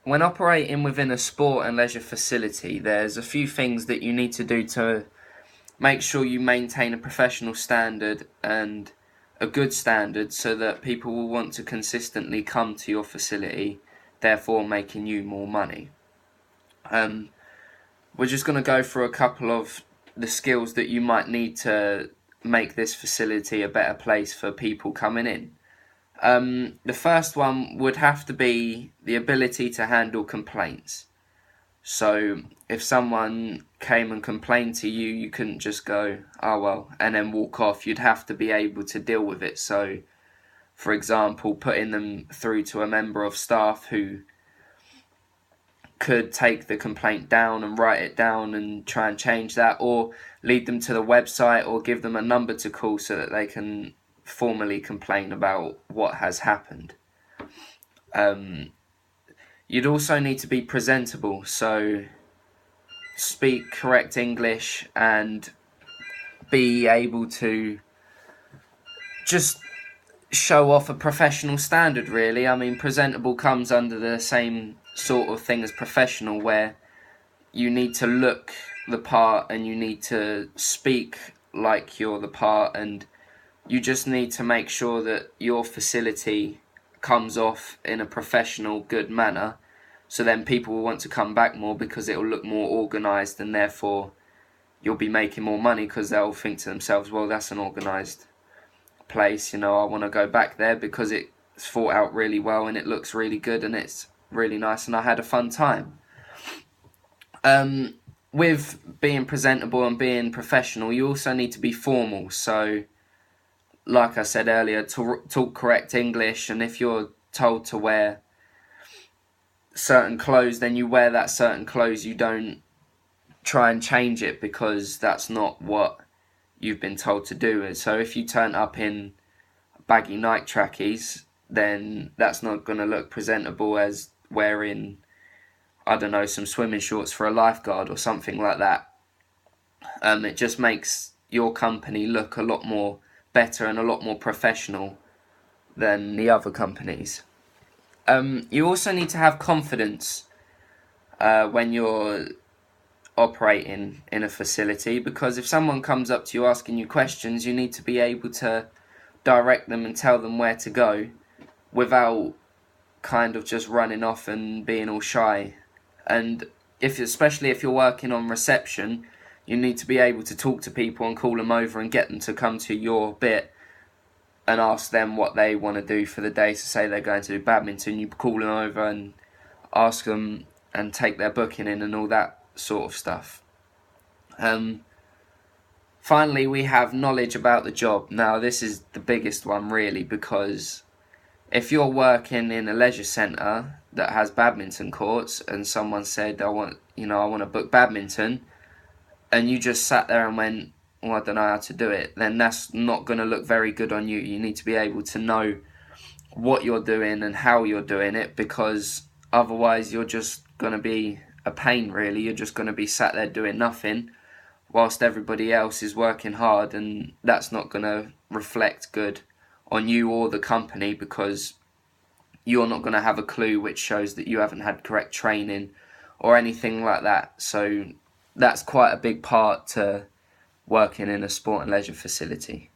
when operating within a sport and leisure facility, there's a few things that you need to do to make sure you maintain a professional standard and a good standard so that people will want to consistently come to your facility, therefore making you more money. We're just going to go through a couple of the skills that you might need to make this facility a better place for people coming in. The first one would have to be the ability to handle complaints. So if someone came and complained to you, you couldn't just go, oh well, and then walk off. You'd have to be able to deal with it. So, for example, putting them through to a member of staff who could take the complaint down and write it down and try and change that, or lead them to the website, or give them a number to call so that they can formally complain about what has happened. You'd also need to be presentable, so speak correct English and be able to just show off a professional standard, really. I mean, presentable comes under the same sort of thing as professional, where you need to look the part and you need to speak like you're the part, and you just need to make sure that your facility comes off in a professional, good manner, so then people will want to come back more because it will look more organised, and therefore you'll be making more money because they'll think to themselves, well, that's an organised place, I want to go back there because it's thought out really well and it looks really good and it's really nice and I had a fun time. With being presentable and being professional, you also need to be formal. So, like I said earlier, to talk correct English, and if you're told to wear certain clothes, then you wear that certain clothes. You don't try and change it because that's not what you've been told to do. So if you turn up in baggy Nike trackies, then that's not going to look presentable as wearing, I don't know, some swimming shorts for a lifeguard or something like that. It just makes your company look a lot more better and a lot more professional than the other companies. You also need to have confidence when you're operating in a facility, because if someone comes up to you asking you questions, you need to be able to direct them and tell them where to go without kind of just running off and being all shy. And especially if you're working on reception, you need to be able to talk to people and call them over and get them to come to your bit and ask them what they want to do for the day. So say they're going to do badminton, you call them over and ask them and take their booking in and all that sort of stuff. Finally, we have knowledge about the job. Now, this is the biggest one, really, because if you're working in a leisure centre that has badminton courts and someone said, I want to book badminton, and you just sat there and went, well, I don't know how to do it, then that's not going to look very good on you. You need to be able to know what you're doing and how you're doing it, because otherwise you're just going to be a pain, really. You're just going to be sat there doing nothing whilst everybody else is working hard, and that's not going to reflect good on you or the company, because you're not going to have a clue, which shows that you haven't had correct training or anything like that. So that's quite a big part to working in a sport and leisure facility.